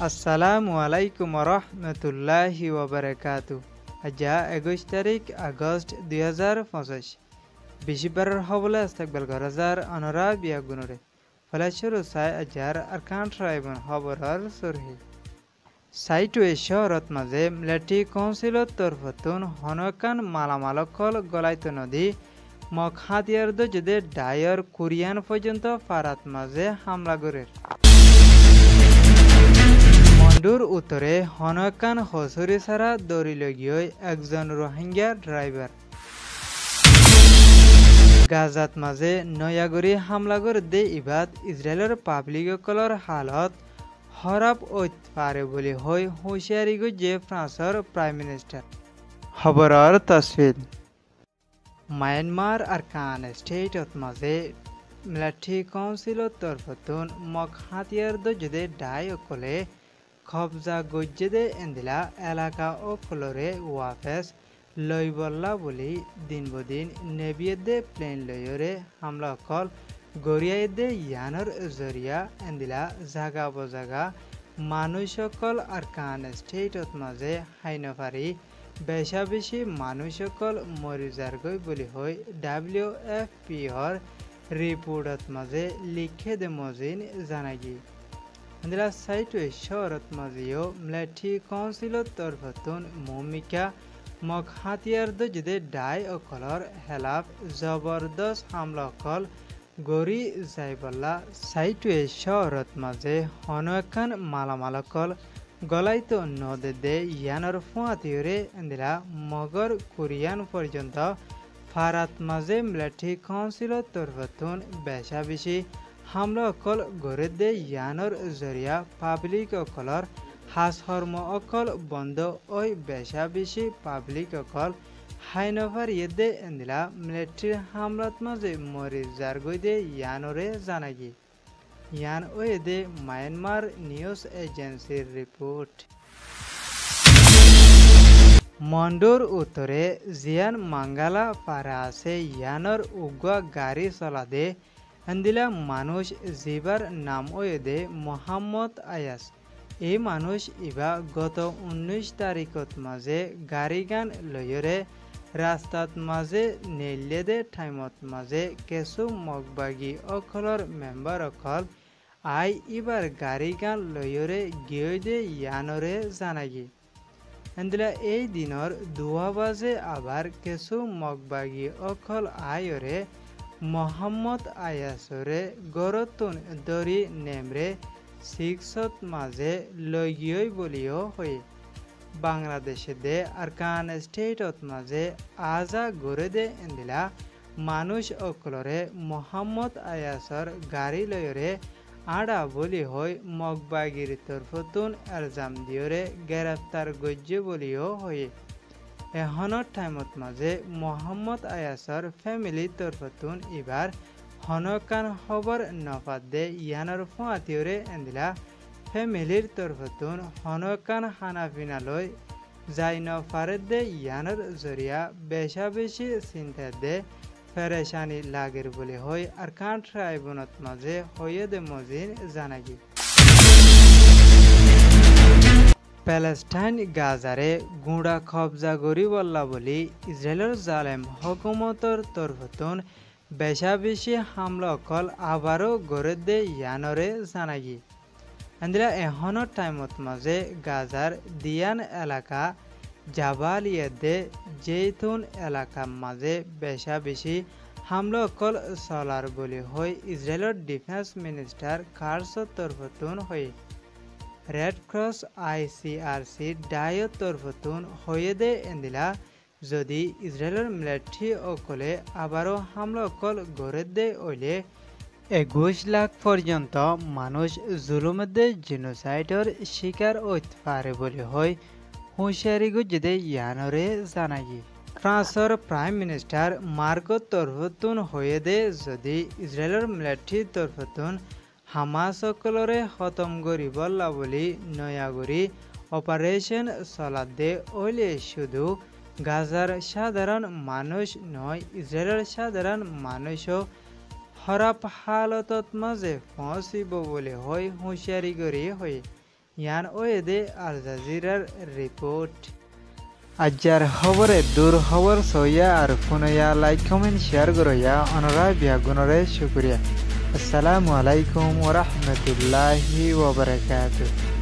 আসসালামু আলাইকুম রহমতুল্লাহি ওয়াবারাকাতু। আজা 21 তারিখ আগস্ট 2025 বিশিবারের হবলে ইস্তেকবাল গরাজার অনরা বিয়া গুনরে ফলাশুরু সাই আজার আরকান ট্রাইবন হবরার সুরহি সাইটু এ শহরত মাঝে মিলিটারি কাউন্সিলত তরফতুন হনকান মালামালকল গলাইত নদী মক হাতিয়ার দজুদে ডায়র কোরিয়ান পর্যন্ত ফারাত মাঝে হামলা গরের মন্ডুর উত্তরে হনকান হসুরি সারা দরিলগীয় একজন রোহিঙ্গা ড্রাইভার গাজাত মাঝে নয়াগরি হামলা করে দে ইবাদ ইসরায়েলের পাবলিক কলর হালত হরাব ঐত পারে বলে হয় হুঁশিয়ারি যে ফ্রান্সর প্রাইম মিনিস্টার খবরের তসফিল মায়ানমার আরকান স্টেটত মাঝে মিলিটারি কাউন্সিলত তরফতুন মক হাতিয়ার দজুদে ডাই অকলে খবজা গজ্জেদে এন্দিলা এলাকা ও কলরে ওয়াফেস লইবল্লা বলি দিন বদিন নেবিয়েদে প্লেন লয়রে হামলা কল গড়িয়াইদে ইয়ানর জরিয়া এন্দিলা জাগা বজাগা মানুষ সকল আরকান স্টেটত মাঝে হাইনফারি বেশা বেশি মানুষ সকল মরি যারগৈ বলি হয় WFP হর রিপোর্টত মাঝে লিখে দে মজিন জানাগি এন্দিলা সাইটু শহরত মাঝেও মিলিটারি কাউন্সিলত তরফতুন ভূমিকা মক হাতিয়ার দজুদে ডাই অকলর হেলাফ জবরদস্ত হামলা অকল গড়ি যাইবল্লা সাইটু শহরত মাঝে হনকান মালামালকল গলাইত নদে দে ইয়ানর ফুয়াতিয়রে এন্দিলা মগর কোরিয়ান পর্যন্ত ফারাত মাঝে মিলিটারি কাউন্সিলত তরফতুন বেশা বেশি হামলা অকল গড়ে দে ইয়ানর জরিয়া পাবলিক অকলর হাসহর্ম অকল বন্ধ ওই বেশা বেশি পাবলিক অকল হাইনভার ইয়েদে এন্দিলা মিলিটারি হামলাত মাঝে মরি জারগই দে ইয়ানরে জানাগি ইয়ান ওয়েদে মায়ানমার নিউজ এজেন্সির রিপোর্ট মন্ডুর উত্তরে জিয়ান মাঙ্গালা পারা আছে ইয়ানর উগা গাড়ি চলা দে এন্দিলা মানুষ জিবার নাম ওয়েদে মোহাম্মদ আয়াস এই মানুষ ইবা গত 19 তারিখত মাঝে গাড়ি গান লয়রে রাস্তাত মাঝে নেল্লেদে টাইমত মাঝে কেসু মগবাগি অকলর মেম্বার অকল আই ইবার গাড়ি গান লয়রে গিয়ে ইয়ানরে জানাগি এন্দিলা এই দিনর 2 বাজে আবার কেসু মগবাগি অকল আয়রে মোহাম্মদ আয়াসরে গরতুন দরি নেমরে সিক্সত মাঝে লগিয়ই বলিও হয়ে বাংলাদেশে দে আরকান স্টেটত মাঝে আজা গড়ে দে এন্দিলা মানুষ অকলরে মোহাম্মদ আয়াসর গাড়ি লয়রে আড়া বলি হয় মগবাগির তরফতুন এলজাম দিয়রে গ্রেফতার গজ্জে বলিও হয়ে এহনৰ টাইমত মাঝে মোহাম্মদ আয়াসর ফ্যামিলি তরফতুন এবার হনকান খবর নফাত দে ইয়ানর ফুয়াতিয়রে এন্দিলা ফ্যামিলির তরফতুন হনকান খানাপিনা লই যাই নফারে দে ইয়ানর জরিয়া বেশা বেশি চিন্তা দে ফেরেশানি লাগের বলে হয় আরকান ট্রাইবুনত মাঝে হয়ে দে মজিন জানাগি প্যালেস্টাইন গাজারে গুঁড়া কবজা গরি বল্লা বলি ইসরায়েলের জালেম হকুমতর তরফতুন বেশা বেশি হামলা অকল আবারও গড়ে দে ইয়ানরে জানাগি এন্দিলা এহনৰ টাইমত মাঝে গাজার দিয়ান এলাকা জাবালিয়াদে জেইতুন এলাকা মাঝে বেশা বেশি হামলা অকল চলার বলি হয় ইসরায়েলের ডিফেন্স মিনিস্টার কার্সর তরফতুন হয়ে রেড ক্রস ICRC ডায়ত তরফতুন হয়ে দে এন্দিলা যদি ইসরায়েলের মিলিটারি অকলে আবারও হামলা অকল গড়ে দে ওইলে 21 লাখ পর্যন্ত মানুষ জুলুমদে জেনোসাইডর শিকার হইতে পারে বলে হয় হুঁশিয়ারি গুজে ইয়ানরে জানাগি ফ্রান্সর প্রাইম মিনিস্টার মার্গত তরফতুন হয়ে দে যদি ইসরায়েলের মিলিটারি তরফতুন হামাস অকলরে খতম করি বল্লা বলি নয়াগরি অপারেশন চলাত দে ওইলে শুধু গাজার সাধারণ মানুষ নয় ইসরায়েলের সাধারণ মানুষও খারাপ হালতত মাঝে পৌঁছিব বলে হয় হুঁশিয়ারি করে হয় ইয়ান ওয়েদে আল জাজিরার রিপোর্ট আজ্জার খবরে দূর খবর সইয়া আর ফোনয়া লাইক কমেন্ট শেয়ার করইয়া অনরা বিয়াগুনরে শুকরিয়া। আসসালামু আলাইকুম ওয়া রাহমাতুল্লাহি ওয়া বারাকাতুহু।